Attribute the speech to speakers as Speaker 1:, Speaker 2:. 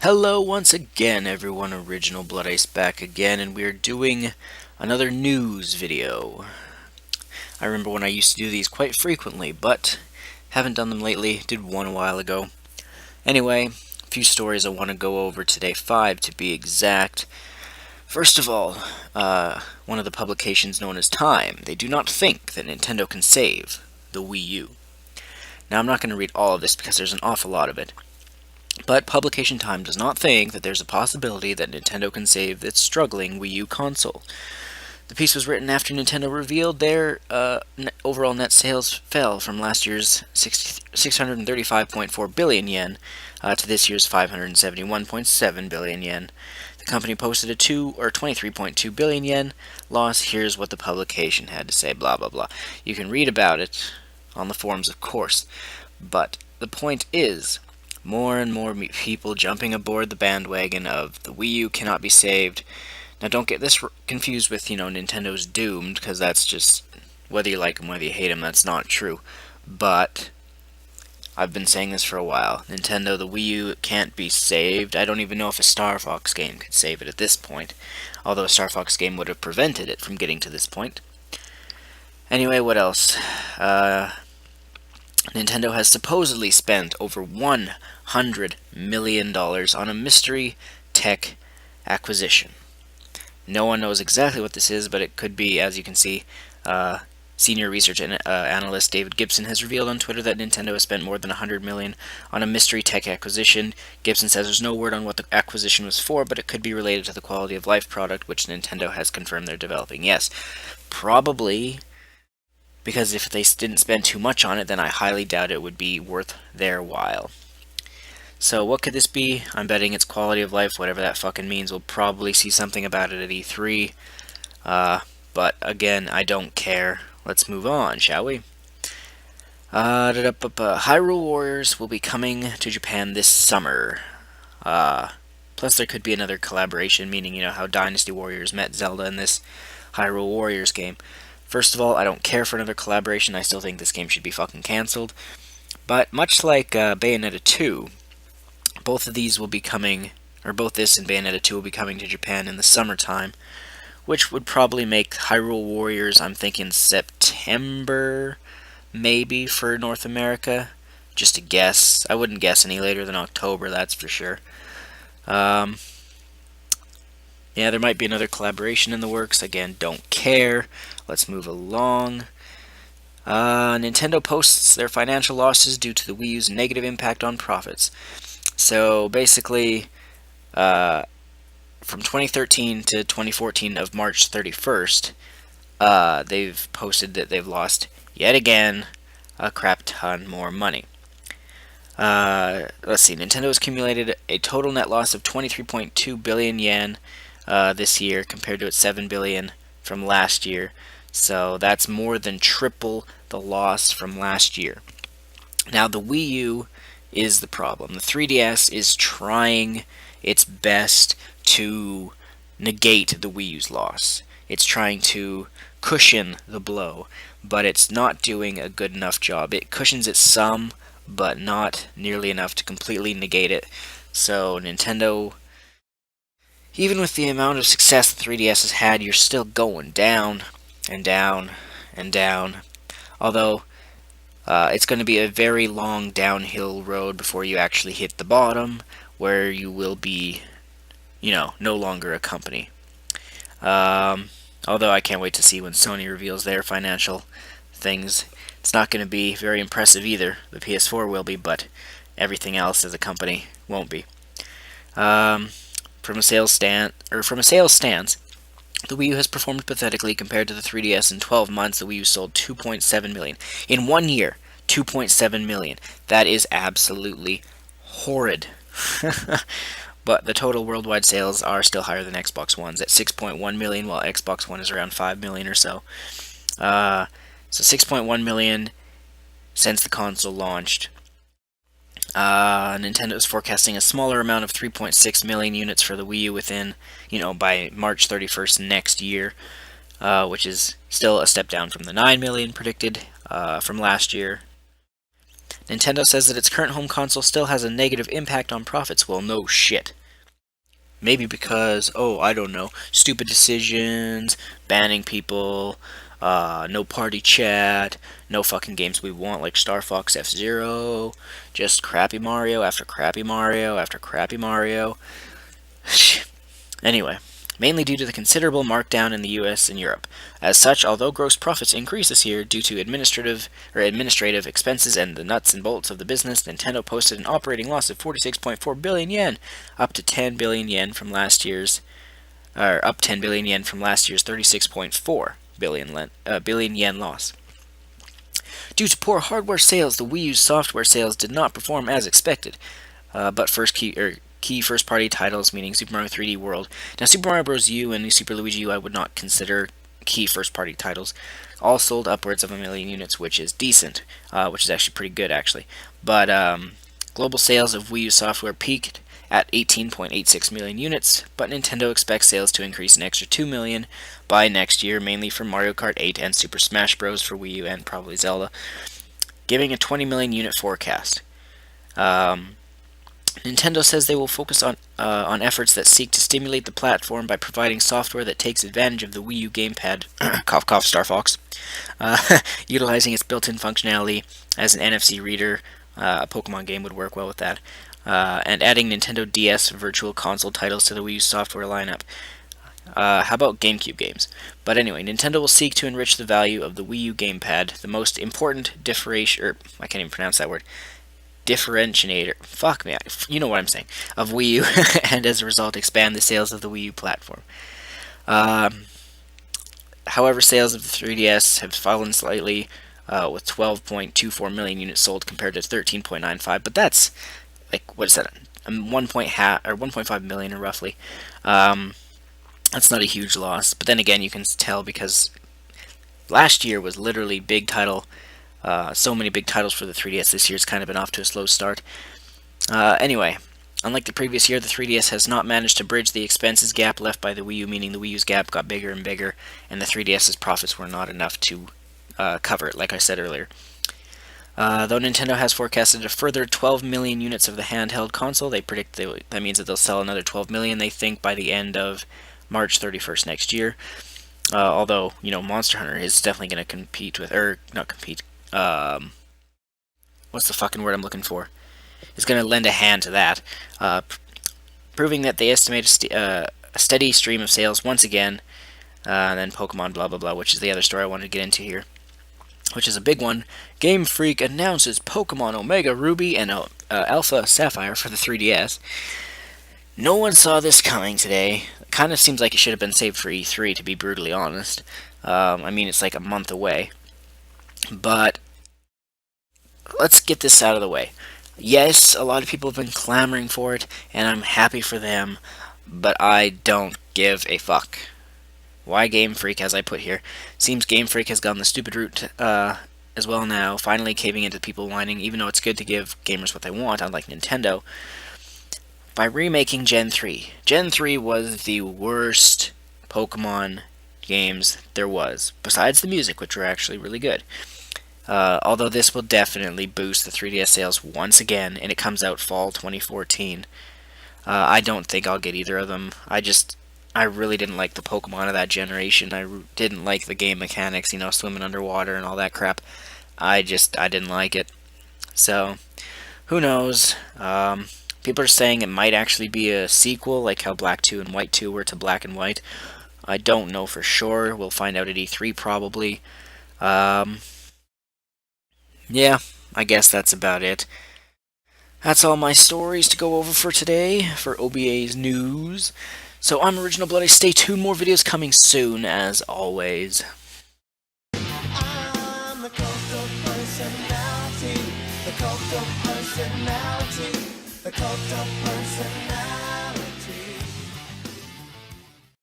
Speaker 1: Hello once again everyone, Original Blood Ice back again, and we're doing another news video. I remember when I used to do these quite frequently, but haven't done them lately, did one a while ago. Anyway, a few stories I want to go over today, 5 to be exact. First of all, one of the publications known as Time, they do not think that Nintendo can save the Wii U. Now I'm not going to read all of this because there's an awful lot of it. But Publication Time does not think that there's a possibility that Nintendo can save its struggling Wii U console. The piece was written after Nintendo revealed their overall net sales fell from last year's 635.4 billion yen to this year's 571.7 billion yen. The company posted a 23.2 billion yen loss. Here's what the publication had to say, blah blah blah. You can read about it on the forums, of course, but the point is, more and more people jumping aboard the bandwagon of the Wii U cannot be saved. Now, don't get this confused with, Nintendo's doomed, because that's just, whether you like them, whether you hate them, that's not true. But I've been saying this for a while. Nintendo, the Wii U can't be saved. I don't even know if a Star Fox game could save it at this point, although a Star Fox game would have prevented it from getting to this point. Anyway, what else? Nintendo has supposedly spent over $100 million on a mystery tech acquisition. No one knows exactly what this is, but it could be, as you can see, senior research analyst David Gibson has revealed on Twitter that Nintendo has spent more than $100 million on a mystery tech acquisition. Gibson says there's no word on what the acquisition was for, but it could be related to the quality of life product, which Nintendo has confirmed they're developing. Yes, probably, because if they didn't spend too much on it, then I highly doubt it would be worth their while. So what could this be? I'm betting it's quality of life, whatever that fucking means. We'll probably see something about it at E3. But again, I don't care. Let's move on, shall we? Hyrule Warriors will be coming to Japan this summer. Plus there could be another collaboration, meaning, how Dynasty Warriors met Zelda in this Hyrule Warriors game. First of all, I don't care for another collaboration. I still think this game should be fucking cancelled. But much like Bayonetta 2, both of these will be coming, or both this and Bayonetta 2 will be coming to Japan in the summertime, which would probably make Hyrule Warriors, I'm thinking September, maybe, for North America. Just a guess. I wouldn't guess any later than October, that's for sure. Yeah, there might be another collaboration in the works. Again, don't care. Let's move along. Nintendo posts their financial losses due to the Wii U's negative impact on profits. So basically, from 2013 to 2014 of March 31st, they've posted that they've lost, yet again, a crap ton more money. Let's see, Nintendo has accumulated a total net loss of 23.2 billion yen this year, compared to its 7 billion from last year. So that's more than triple the loss from last year. Now, the Wii U is the problem. The 3DS is trying its best to negate the Wii U's loss. It's trying to cushion the blow, but it's not doing a good enough job. It cushions it some, but not nearly enough to completely negate it. So Nintendo, even with the amount of success the 3DS has had, you're still going down and down and down. Although it's going to be a very long downhill road before you actually hit the bottom, where you will be, no longer a company. Although I can't wait to see when Sony reveals their financial things. It's not going to be very impressive either. The PS4 will be, but everything else as a company won't be. From a sales stance, the Wii U has performed pathetically compared to the 3DS. In 12 months, the Wii U sold 2.7 million. In 1 year, 2.7 million. That is absolutely horrid. But the total worldwide sales are still higher than Xbox One's at 6.1 million, while Xbox One is around 5 million or so. So 6.1 million since the console launched. Nintendo is forecasting a smaller amount of 3.6 million units for the Wii U within, by March 31st next year, which is still a step down from the 9 million predicted from last year. Nintendo says that its current home console still has a negative impact on profits. Well, no shit. Maybe because, oh, I don't know, stupid decisions, banning people, no party chat, no fucking games we want like Star Fox F-Zero, just crappy Mario after crappy Mario after crappy Mario. Anyway, mainly due to the considerable markdown in the US and Europe. As such, although gross profits increased this year due to administrative expenses and the nuts and bolts of the business, Nintendo posted an operating loss of 46.4 billion yen, up 10 billion yen from last year's 36.4 billion yen loss. Due to poor hardware sales, the Wii U's software sales did not perform as expected. But key first-party titles, meaning Super Mario 3D World. Now, Super Mario Bros. U and New Super Luigi U I would not consider key first-party titles. All sold upwards of 1 million units, which is decent, which is actually pretty good, actually. But global sales of Wii U software peaked at 18.86 million units, but Nintendo expects sales to increase an extra 2 million by next year, mainly from Mario Kart 8 and Super Smash Bros. For Wii U and probably Zelda, giving a 20 million unit forecast. Nintendo says they will focus on efforts that seek to stimulate the platform by providing software that takes advantage of the Wii U gamepad, cough cough Star Fox, utilizing its built-in functionality as an NFC reader. A Pokemon game would work well with that, and adding Nintendo DS Virtual Console titles to the Wii U software lineup. How about GameCube games? But anyway, Nintendo will seek to enrich the value of the Wii U gamepad, the most important I can't even pronounce that word. Differentiator, fuck me, you know what I'm saying, of Wii U, and as a result expand the sales of the Wii U platform. However, sales of the 3DS have fallen slightly, with 12.24 million units sold compared to 13.95, but that's, like, what is that, 1.5 million or roughly. That's not a huge loss, but then again, you can tell because last year was literally big title. So many big titles for the 3DS this year. It's kind of been off to a slow start. Anyway, unlike the previous year, the 3DS has not managed to bridge the expenses gap left by the Wii U, meaning the Wii U's gap got bigger and bigger, and the 3DS's profits were not enough to cover it, like I said earlier. Though Nintendo has forecasted a further 12 million units of the handheld console, they predict that means that they'll sell another 12 million, they think, by the end of March 31st next year. Although, Monster Hunter is definitely going to compete with, not compete, what's the fucking word I'm looking for? Is going to lend a hand to that, proving that they estimate a steady stream of sales once again. And then Pokemon blah blah blah, which is the other story I wanted to get into here, which is a big one. Game Freak announces Pokemon Omega Ruby and Alpha Sapphire for the 3DS. No one saw this coming today. It kind of seems like it should have been saved for E3, to be brutally honest. I mean, it's like a month away. But let's get this out of the way. Yes, a lot of people have been clamoring for it, and I'm happy for them, but I don't give a fuck. Why Game Freak, as I put here? Seems Game Freak has gone the stupid route as well now, finally caving into people whining, even though it's good to give gamers what they want, unlike Nintendo, by remaking Gen 3. Gen 3 was the worst Pokemon games there was, besides the music, which were actually really good. Although this will definitely boost the 3DS sales once again, and it comes out fall 2014. I don't think I'll get either of them. I really didn't like the Pokemon of that generation. I didn't like the game mechanics, swimming underwater and all that crap. I didn't like it. So, who knows? People are saying it might actually be a sequel, like how Black 2 and White 2 were to Black and White. I don't know for sure. We'll find out at E3 probably. Yeah, I guess that's about it. That's all my stories to go over for today, for OBA's news. So I'm Original Bloody. Stay tuned, more videos coming soon, as always.
Speaker 2: I'm the cult of personality, the cult of personality, the cult of personality.